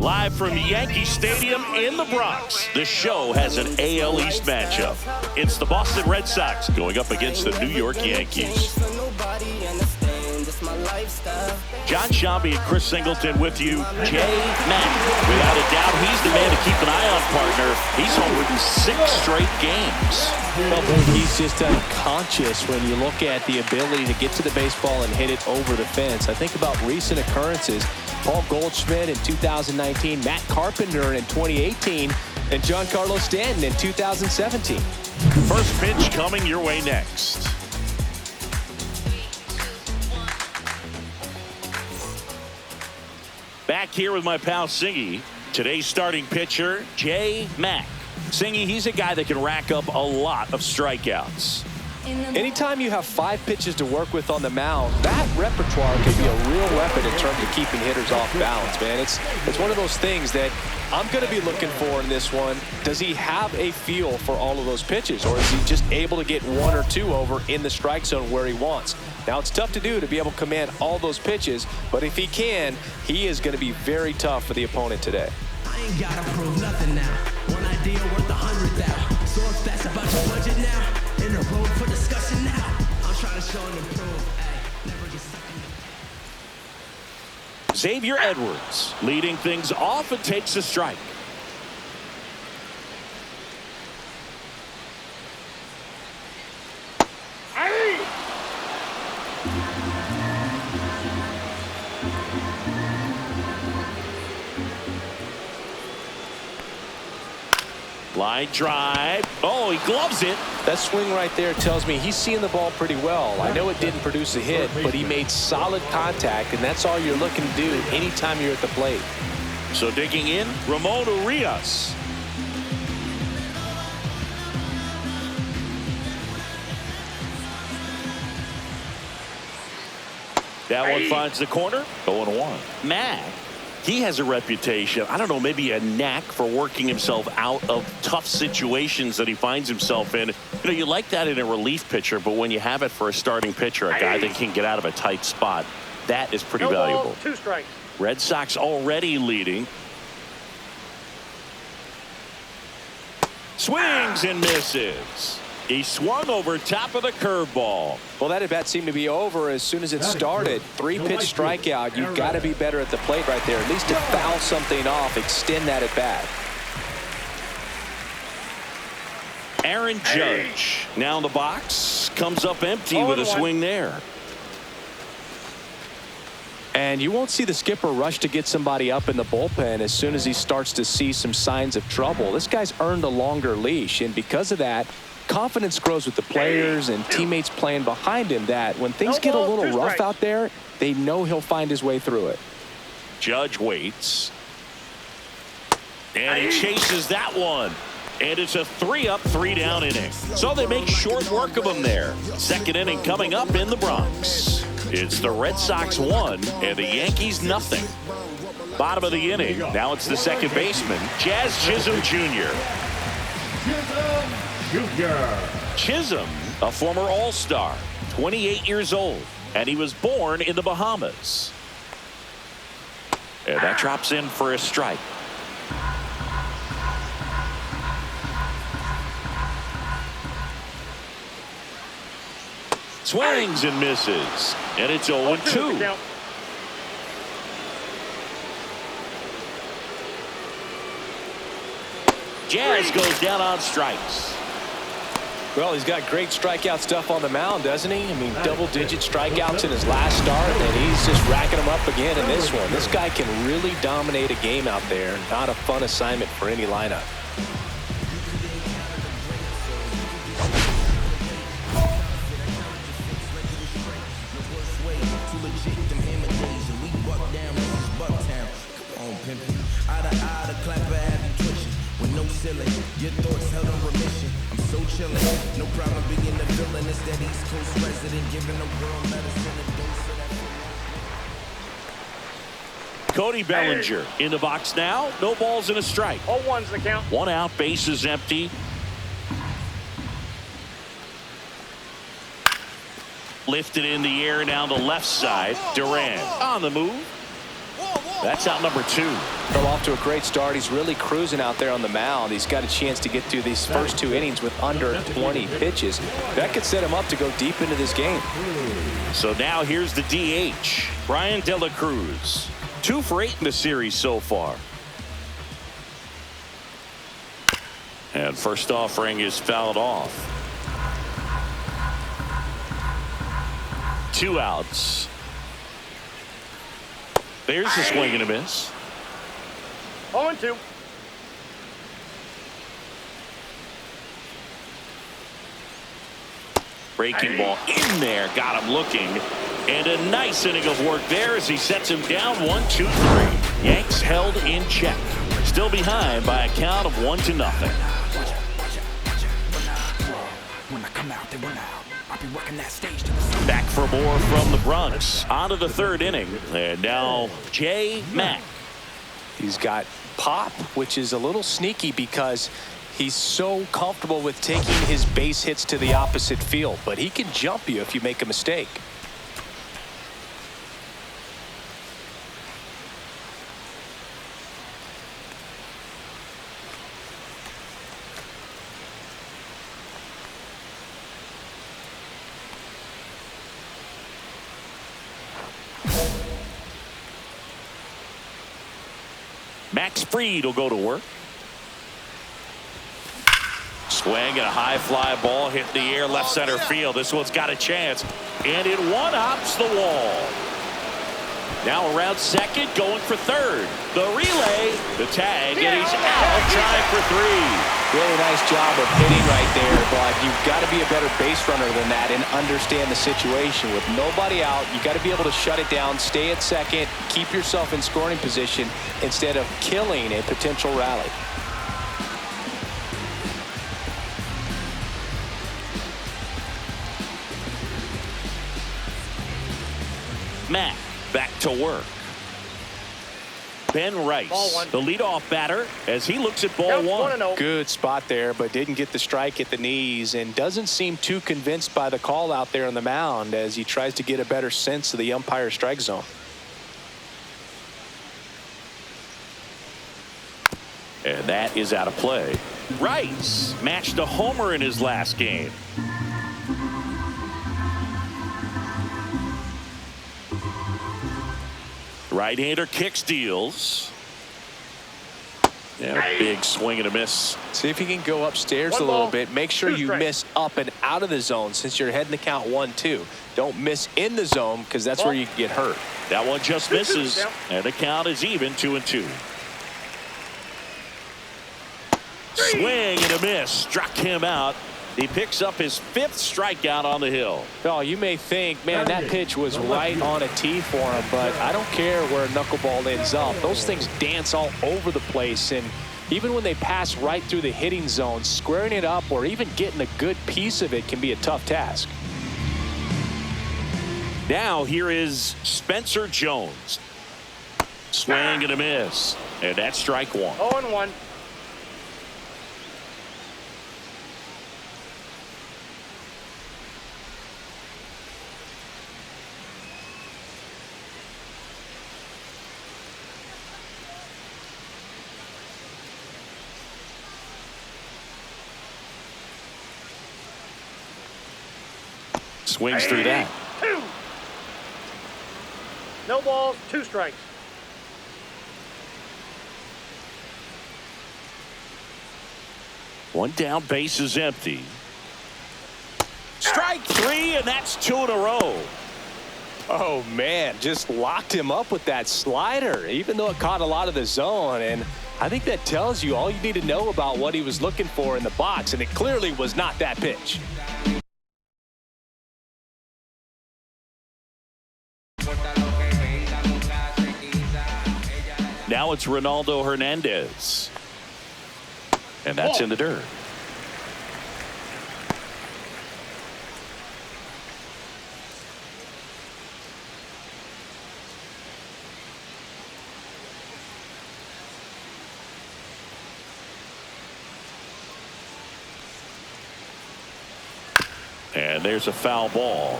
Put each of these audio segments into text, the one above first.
Live from Yankee Stadium in the Bronx, the show has an AL East matchup. It's the Boston Red Sox going up against the New York Yankees. John Shambi and Chris Singleton with you. Jay Mack, without a doubt, he's the man to keep an eye on, partner. He's homered in 6 straight games. Well, he's just unconscious when you look at the ability to get to the baseball and hit it over the fence. I think about recent occurrences. Paul Goldschmidt in 2019, Matt Carpenter in 2018, and Giancarlo Stanton in 2017. First pitch coming your way next. Back here with my pal Singy. Today's starting pitcher, Jay Mack. Singy, he's a guy that can rack up a lot of strikeouts. Anytime you have 5 pitches to work with on the mound, that repertoire can be a real weapon in terms of keeping hitters off balance, man. It's one of those things that I'm going to be looking for in this one. Does he have a feel for all of those pitches, or is he just able to get 1 or 2 over in the strike zone where he wants? Now, it's tough to do to be able to command all those pitches, but if he can, he is going to be very tough for the opponent today. I ain't got to prove nothing now. One idea worth 100,000. So if that's about your budget now, in the road for discussion now. I'm trying to show and improve. Ay, never get second. Xavier Edwards leading things off and takes a strike. Line drive. Oh, he gloves it. That swing right there tells me he's seeing the ball pretty well. I know it didn't produce a hit, but he made solid contact, and that's all you're looking to do anytime you're at the plate. So digging in, Ramon Urias. That one finds the corner. 0-1. Mack. He has a reputation, I don't know, maybe a knack for working himself out of tough situations that he finds himself in. You know, you like that in a relief pitcher, but when you have it for a starting pitcher, a guy that can get out of a tight spot, that is pretty valuable. Ball, 2 strikes. Red Sox already leading. Swings and misses. He swung over top of the curveball. Well, that at bat seemed to be over as soon as it started. 3-pitch strikeout. You've got to be better at the plate right there. At least to foul something off, extend that at bat. Aaron Judge now in the box. Comes up empty with a swing there. And you won't see the skipper rush to get somebody up in the bullpen as soon as he starts to see some signs of trouble. This guy's earned a longer leash, and because of that, confidence grows with the players and teammates playing behind him, that when things get a little rough out there, they know he'll find his way through it. Judge waits. And he chases that one. And it's a 3-up, 3-down inning. So they make short work of him there. Second inning coming up in the Bronx. It's the Red Sox 1 and the Yankees nothing. Bottom of the inning. Now it's the second baseman, Jazz Chisholm Jr. Chisholm, a former All-Star, 28 years old, and he was born in the Bahamas. And that drops in for a strike. Swings and misses, and it's 0-2. Jazz goes down on strikes. Well, he's got great strikeout stuff on the mound, doesn't he? I mean, double-digit strikeouts in his last start, and he's just racking them up again in this one. This guy can really dominate a game out there. Not a fun assignment for any lineup. Your thoughts held on remission. I'm so chillin'. No problem being the villain. It's that East Coast resident giving the world medicine and dose of that. Cody Bellinger in the box now. No balls and a strike. 0-1's the count. 1 out, bases empty. Lifted in the air down the left side. Durant on the move. That's out number 2. Fell off to a great start. He's really cruising out there on the mound. He's got a chance to get through these first 2 innings with under 20 pitches. That could set him up to go deep into this game. So now here's the DH, Brian De La Cruz. 2 for 8 in the series so far. And first offering is fouled off. 2 outs. There's the swing and a miss. 0-2. Breaking ball in there, got him looking. And a nice inning of work there as he sets him down 1-2-3. Yanks held in check. Still behind by a count of 1-0. Back for more from the Bronx. On to the 3rd inning. And now J. Mack. He's got pop, which is a little sneaky because he's so comfortable with taking his base hits to the opposite field. But he can jump you if you make a mistake. Max Fried will go to work. Swing and a high fly ball hit the air left center field. This one's got a chance. And it one-hops the wall. Now around second, going for third. The relay, the tag, and he's out trying for 3. Really nice job of hitting right there, but you've got to be a better base runner than that and understand the situation. With nobody out, you got to be able to shut it down, stay at second, keep yourself in scoring position instead of killing a potential rally. Matt back to work. Ben Rice, the leadoff batter, as he looks at ball 1. Good spot there, but didn't get the strike at the knees and doesn't seem too convinced by the call out there on the mound as he tries to get a better sense of the umpire's strike zone. And that is out of play. Rice matched a homer in his last game. Right-hander kick steals. And a big swing and a miss. See if you can go upstairs a little bit. Make sure you miss up and out of the zone since you're heading the count 1-2. Don't miss in the zone because that's where you can get hurt. That one just misses. And the count is even 2-2. Swing and a miss. Struck him out. He picks up his 5th strikeout on the hill. Oh, you may think, man, that pitch was right on a tee for him, but I don't care where a knuckleball ends up. Those things dance all over the place, and even when they pass right through the hitting zone, squaring it up or even getting a good piece of it can be a tough task. Now here is Spencer Jones. Swing and a miss. And that's strike 1. 0-1. Swings through that. 2. No balls, 2 strikes. One down, base is empty. Strike 3, and that's 2 in a row. Oh, man, just locked him up with that slider, even though it caught a lot of the zone. And I think that tells you all you need to know about what he was looking for in the box, and it clearly was not that pitch. Now it's Ronaldo Hernandez. And that's in the dirt. And there's a foul ball.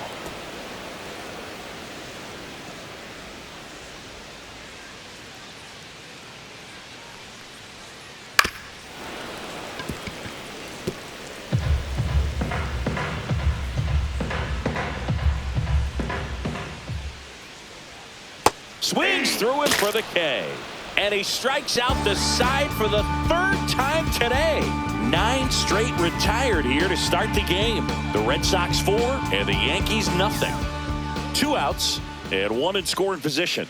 Swings through him for the K. And he strikes out the side for the third time today. 9 straight retired here to start the game. The Red Sox 4 and the Yankees nothing. 2 outs and 1 in scoring position.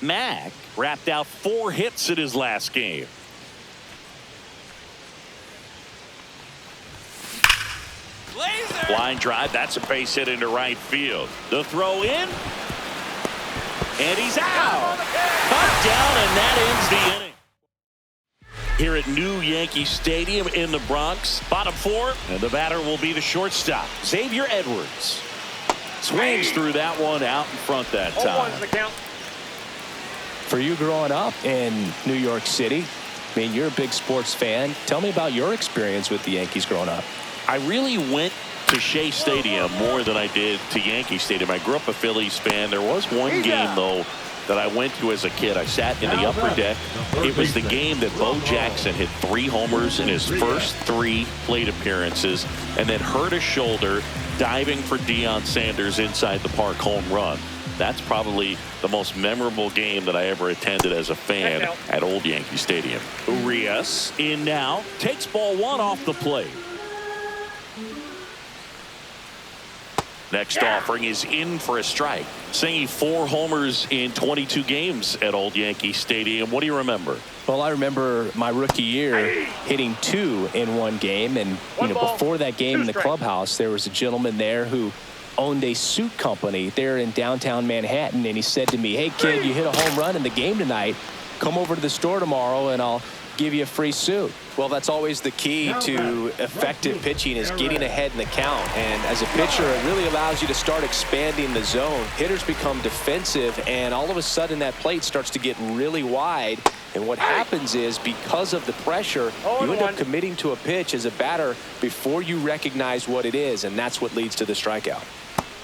Mack wrapped out 4 hits in his last game. Laser. Line drive, that's a base hit into right field. The throw in. And he's out. Cut down, and that ends the inning. Here at New Yankee Stadium in the Bronx, bottom 4, and the batter will be the shortstop, Xavier Edwards. Swings through that one out in front that time. 0-1's the count. For you growing up in New York City, I mean, you're a big sports fan. Tell me about your experience with the Yankees growing up. I really went to Shea Stadium more than I did to Yankee Stadium. I grew up a Phillies fan. There was one game, though, that I went to as a kid. I sat in the upper deck. It was the game that Bo Jackson hit 3 homers in his first 3 plate appearances and then hurt his shoulder diving for Deion Sanders inside the park home run. That's probably the most memorable game that I ever attended as a fan at Old Yankee Stadium. Urias in now, takes ball 1 off the plate. Next offering is in for a strike. Singing 4 homers in 22 games at Old Yankee Stadium. What do you remember? Well, I remember my rookie year hitting 2 in one game. And, you know, before that game in the clubhouse, there was a gentleman there who owned a suit company there in downtown Manhattan. And he said to me, hey, kid, you hit a home run in the game tonight. Come over to the store tomorrow and I'll give you a free suit. Well, that's always the key to effective pitching, is getting ahead in the count. And as a pitcher, it really allows you to start expanding the zone. Hitters become defensive, and all of a sudden that plate starts to get really wide. And what happens is, because of the pressure, you end up committing to a pitch as a batter before you recognize what it is, and that's what leads to the strikeout.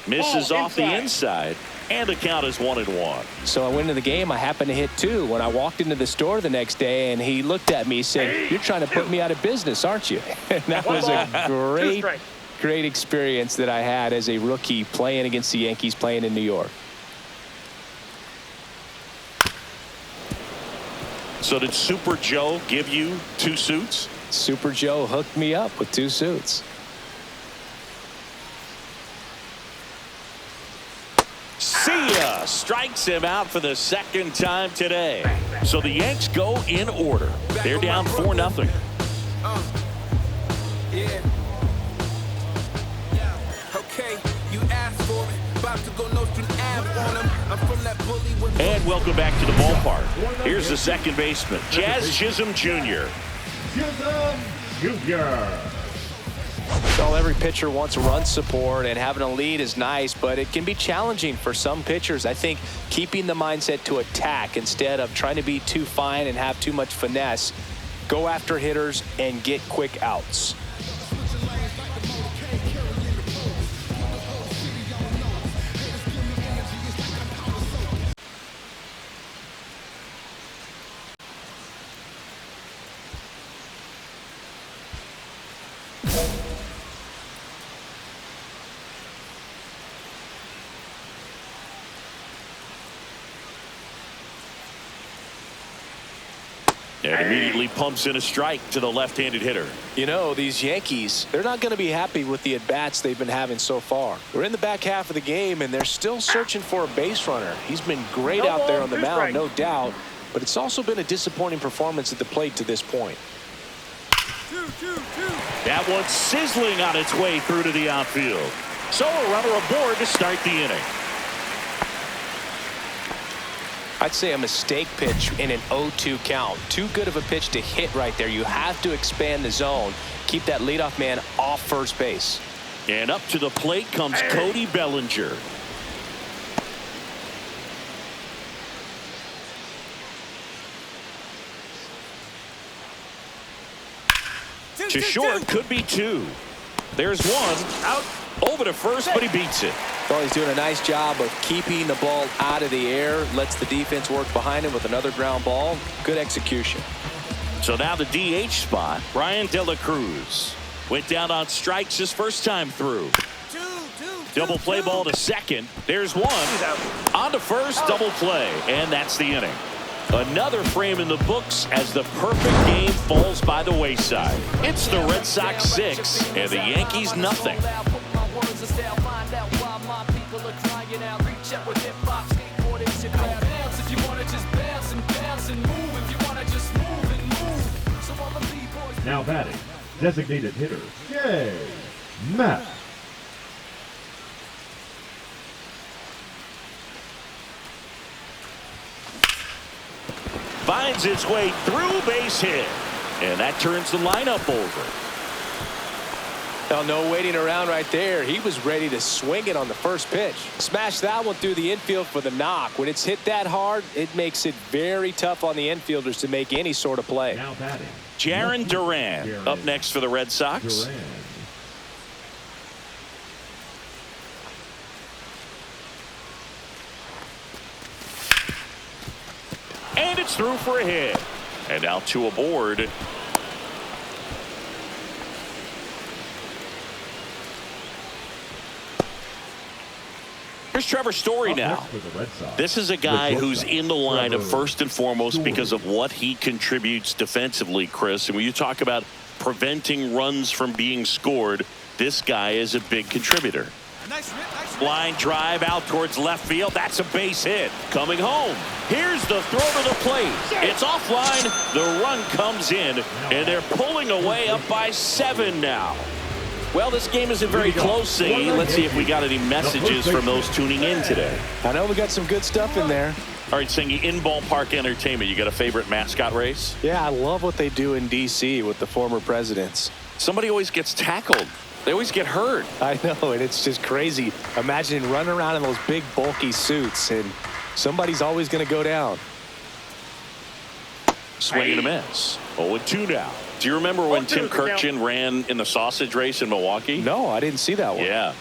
Misses off the inside, and the count is 1-1. So I went into the game. I happened to hit 2. When I walked into the store the next day, and he looked at me and said, you're trying to put me out of business, aren't you? And that was a great experience that I had as a rookie playing against the Yankees, playing in New York. So did Super Joe give you 2 suits? Super Joe hooked me up with 2 suits. See ya! Strikes him out for the 2nd time today. So the Yanks go in order. They're down 4-0. Yeah. Okay, you asked for it. About to go no string ab on him. I'm from that bully with. And welcome back to the ballpark. Here's the second baseman, Jazz Chisholm Jr. Well, every pitcher wants run support, and having a lead is nice, but it can be challenging for some pitchers. I think keeping the mindset to attack instead of trying to be too fine and have too much finesse, go after hitters and get quick outs. And immediately pumps in a strike to the left-handed hitter. You know, these Yankees, they're not going to be happy with the at-bats they've been having so far. We're in the back half of the game, and they're still searching for a base runner. He's been great out there on the mound, no doubt, but it's also been a disappointing performance at the plate to this point. That one's sizzling on its way through to the outfield. So a runner aboard to start the inning. I'd say a mistake pitch in an 0-2 count. Too good of a pitch to hit right there. You have to expand the zone. Keep that leadoff man off first base. And up to the plate comes Cody Bellinger. To short, could be 2. There's 1 out over to first, but he beats it. Well, he's doing a nice job of keeping the ball out of the air. Lets the defense work behind him with another ground ball. Good execution. So now the DH spot, Brian De La Cruz. Went down on strikes his first time through. Double play ball to second. There's one. On to first, double play. And that's the inning. Another frame in the books as the perfect game falls by the wayside. It's the Red Sox 6 and the Yankees nothing. Now batting, designated hitter, J. Matt. Finds its way through, base hit. And that turns the lineup over. Oh, no waiting around right there. He was ready to swing it on the first pitch. Smash that one through the infield for the knock. When it's hit that hard, it makes it very tough on the infielders to make any sort of play. Now batting, Jarren Duran up next for the Red Sox. Duran. And it's through for a hit. And now 2 aboard. Here's Trevor Story now. This is a guy who's in the lineup first and foremost because of what he contributes defensively, Chris. And when you talk about preventing runs from being scored, this guy is a big contributor. Line drive out towards left field. That's a base hit. Coming home. Here's the throw to the plate. It's offline. The run comes in, and they're pulling away up by 7 now. Well, this game isn't very close, Singy. Let's see if we got any messages from those tuning in today. I know we got some good stuff in there. All right, Singy, in ballpark entertainment, you got a favorite mascot race? Yeah, I love what they do in D.C. with the former presidents. Somebody always gets tackled. They always get hurt. I know, and it's just crazy. Imagine running around in those big, bulky suits, and somebody's always going to go down. Swing and a miss. 0-2 now. Do you remember when Tim Kirkjian ran in the sausage race in Milwaukee? No, I didn't see that one. Yeah.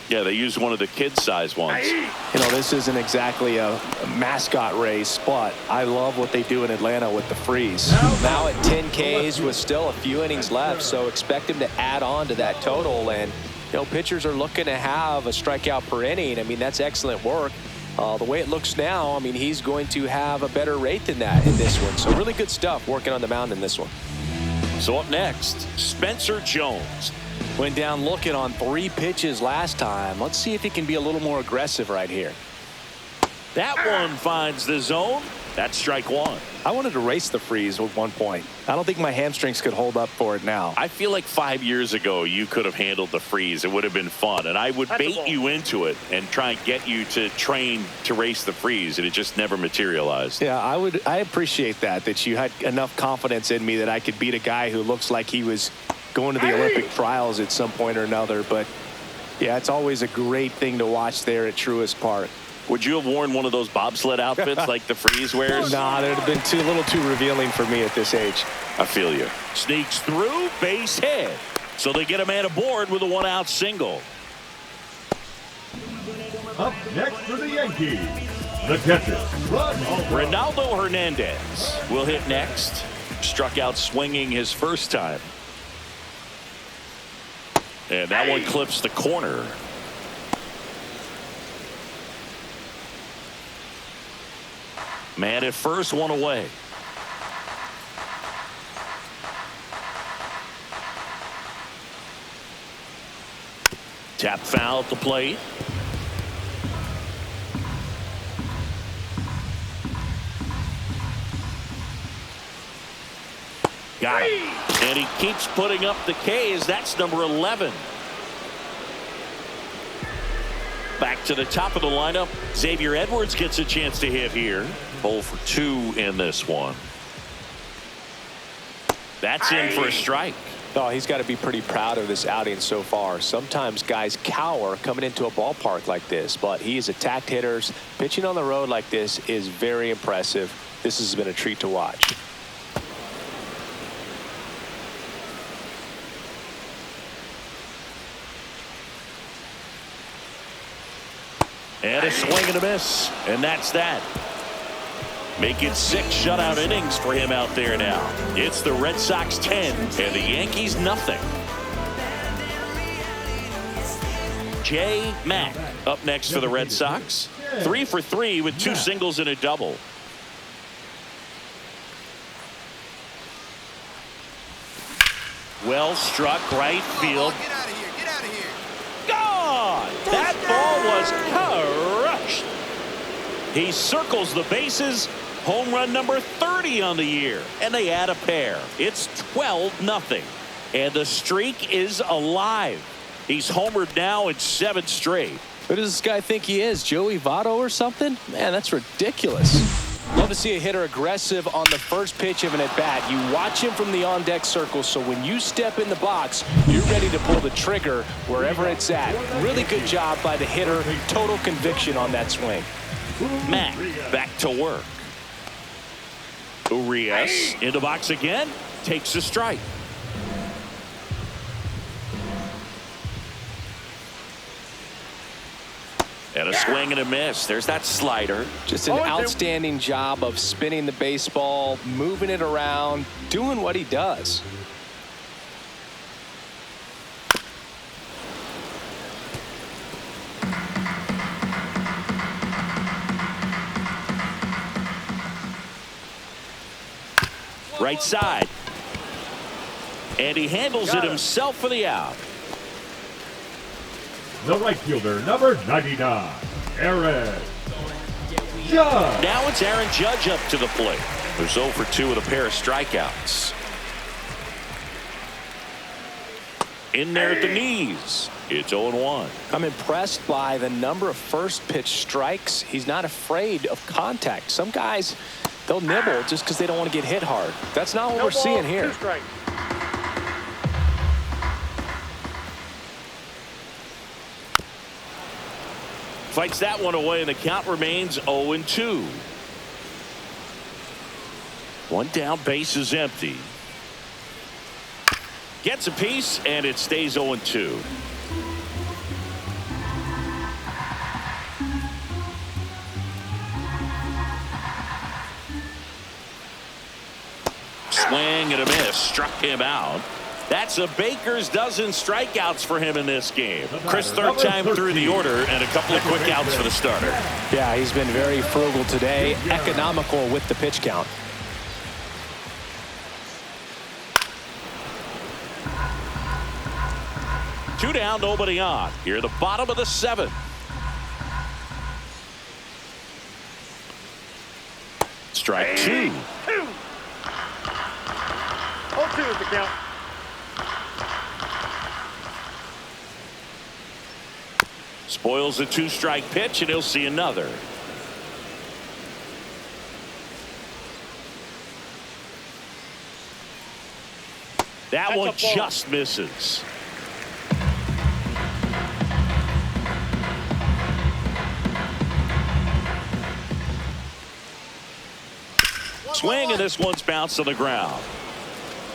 Yeah, they used one of the kid-sized ones. You know, this isn't exactly a mascot race, but I love what they do in Atlanta with the freeze. Now at 10 Ks with still a few innings left, so expect him to add on to that total. And, you know, pitchers are looking to have a strikeout per inning. I mean, that's excellent work. The way it looks now, I mean, he's going to have a better rate than that in this one. So really good stuff working on the mound in this one. So up next, Spencer Jones. Went down looking on 3 pitches last time. Let's see if he can be a little more aggressive right here. That one finds the zone. That's strike 1. I wanted to race the freeze at one point. I don't think my hamstrings could hold up for it now. I feel like 5 years ago you could have handled the freeze. It would have been fun. And I would bait you into it and try and get you to train to race the freeze. And it just never materialized. Yeah, I appreciate that you had enough confidence in me that I could beat a guy who looks like he was going to the Olympic trials at some point or another. But yeah, it's always a great thing to watch there at Truist Park. Would you have worn one of those bobsled outfits like the freeze wears? Nah, that would have been a little too revealing for me at this age. I feel you. Sneaks through, base hit. So they get a man aboard with a 1-out single. Up next for the Yankees, the catcher, Ronaldo Hernandez will hit next. Struck out swinging his first time. And that one clips the corner. Man at first, 1 away. Tap foul at the plate. Got it. And he keeps putting up the Ks. That's number 11. Back to the top of the lineup. Xavier Edwards gets a chance to hit here. 0 for 2 in this one. That's in for a strike. Oh, he's got to be pretty proud of this outing so far. Sometimes guys cower coming into a ballpark like this, but he's attacked hitters. Pitching on the road like this is very impressive. This has been a treat to watch. And a swing and a miss. And that's that. Making 6 shutout innings for him out there now. It's the Red Sox 10 and the Yankees nothing. J. Mack up next for the Red Sox. 3 for 3 with 2 singles and a double. Well struck right field. Get out of here. Get out of here. Gone! That ball was crushed. He circles the bases. Home run number 30 on the year. And they add a pair. It's 12-0. And the streak is alive. He's homered now in 7 straight. Who does this guy think he is? Joey Votto or something? Man, that's ridiculous. Love to see a hitter aggressive on the first pitch of an at-bat. You watch him from the on-deck circle, so when you step in the box, you're ready to pull the trigger wherever it's at. Really good job by the hitter. Total conviction on that swing. Matt back to work. Urias in the box again. Takes a strike. And a swing and a miss. There's that slider. Just an outstanding job of spinning the baseball, moving it around, doing what he does. Right side. And he handles it himself for the out. The right fielder, number 99, Aaron Judge. Now it's Aaron Judge up to the plate. There's 0 for 2 with a pair of strikeouts. In there at the knees. It's 0-1. I'm impressed by the number of first pitch strikes. He's not afraid of contact. Some guys, they'll nibble just because they don't want to get hit hard. That's not what we're seeing here. 2 strikes. Fights that one away, and the count remains 0-2. 1 down, base is empty. Gets a piece, and it stays 0-2. Swing and a miss. Struck him out. That's a baker's dozen strikeouts for him in this game. Chris, third time through the order, and a couple of quick outs for the starter. Yeah, he's been very frugal today. Economical with the pitch count. Two down, nobody on. Here at the bottom of the 7th. Strike 2. 2. 0-2 is the count. Spoils a 2-strike pitch, and he'll see another. That one just misses. Swing, and this one's bounced to the ground.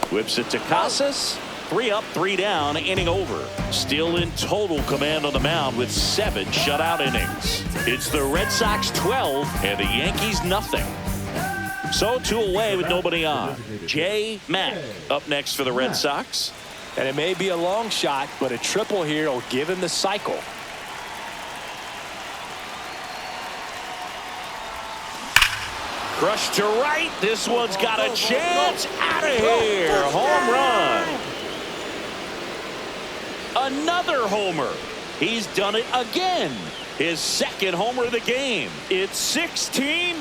Whips it to Casas. 3 up, 3 down, inning over. Still in total command on the mound with 7 shutout innings. It's the Red Sox 12 and the Yankees nothing. So 2 away with nobody on. J. Mack up next for the Red Sox. And it may be a long shot, but a triple here will give him the cycle. Crushed to right. This one's got a chance. Out of here. Home run. Another homer. He's done it again. His 2nd homer of the game. It's 16-0.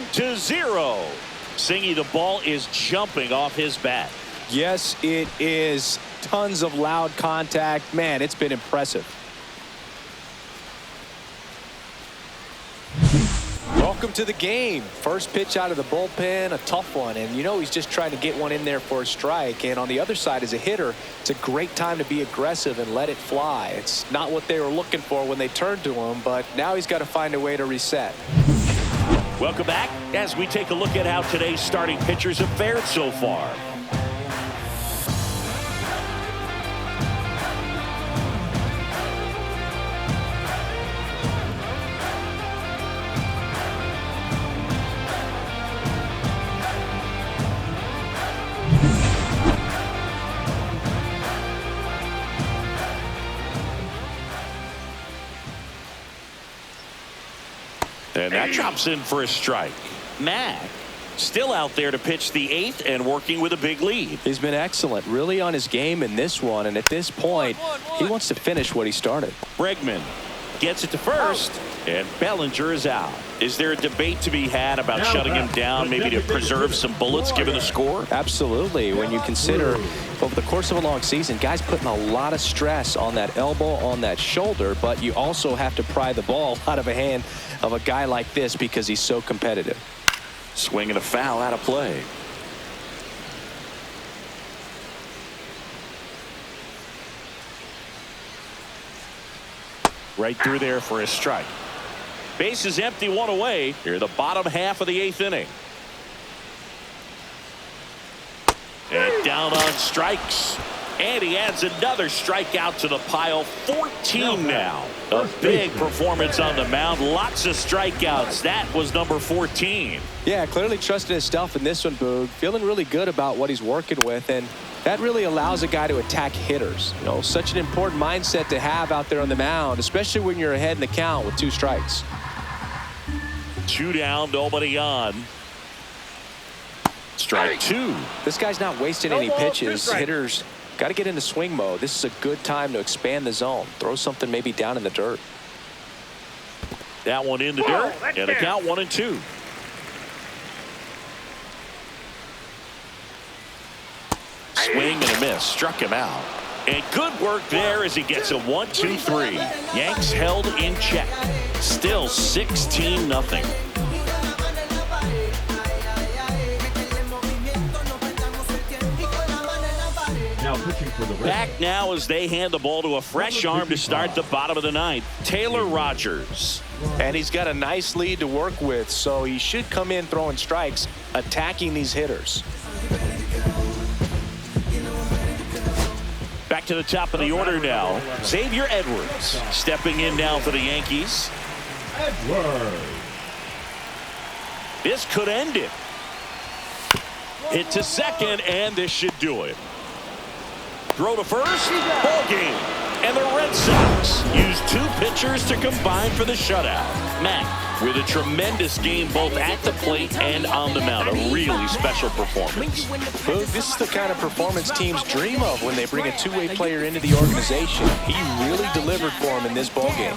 Singy, the ball is jumping off his bat. Yes, it is. Tons of loud contact. Man, it's been impressive. Welcome to the game. First pitch out of the bullpen, a tough one. And you know he's just trying to get one in there for a strike. And on the other side, as a hitter, it's a great time to be aggressive and let it fly. It's not what they were looking for when they turned to him, but now he's got to find a way to reset. Welcome back as we take a look at how today's starting pitchers have fared so far. And that drops in for a strike. Mack still out there to pitch the 8th and working with a big lead. He's been excellent, really on his game in this one, and at this point, he wants to finish what he started. Bregman gets it to first, and Bellinger is out. Is there a debate to be had about shutting him down, maybe to preserve some bullets given the score? Absolutely. When you consider over the course of a long season, guys putting a lot of stress on that elbow, on that shoulder, but you also have to pry the ball out of a hand of a guy like this because he's so competitive. Swing and a foul out of play. Right through there for a strike. Base is empty, 1 away. Here the bottom half of the 8th inning. And down on strikes. And he adds another strikeout to the pile. 14 now. A big performance on the mound. Lots of strikeouts. That was number 14. Yeah, clearly trusting his stuff in this one, Boog. Feeling really good about what he's working with, and that really allows a guy to attack hitters. You know, such an important mindset to have out there on the mound, especially when you're ahead in the count with 2 strikes. 2 down, nobody on. Strike 2. This guy's not wasting any pitches. Hitters got to get into swing mode. This is a good time to expand the zone. Throw something maybe down in the dirt. That one in the dirt, and the count 1-2. Swing and a miss. Struck him out. And good work there as he gets a 1-2-3. Yanks held in check. Still 16-0. Back now as they hand the ball to a fresh arm to start the bottom of the 9th. Taylor Rogers. And he's got a nice lead to work with, so he should come in throwing strikes, attacking these hitters. Back to the top of the order now. Xavier Edwards stepping in now for the Yankees. Edwards. This could end it. Hit to second, and this should do it. Throw to first. Ball game. And the Red Sox use 2 pitchers to combine for the shutout. Mack with a tremendous game both at the plate and on the mound. A really special performance. Boog, this is the kind of performance teams dream of when they bring a two-way player into the organization. He really delivered for him in this ball game.